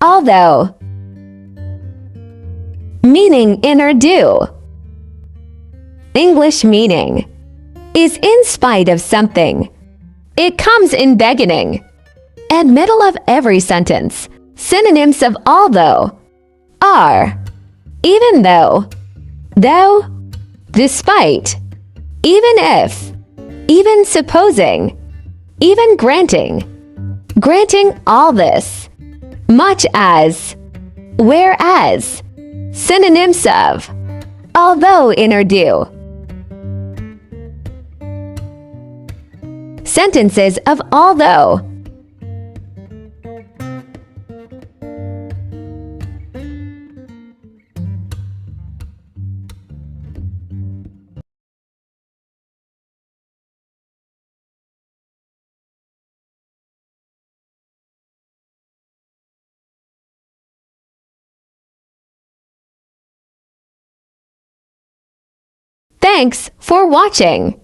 although. Meaning in Urdu. English meaning is in spite of something. It comes in beginning and middle of every sentence. Synonyms of although are even though, despite, even if, even supposing, even granting, granting all this, much as, whereas. Synonyms of although in Urdu. Sentences of although. Thanks for watching.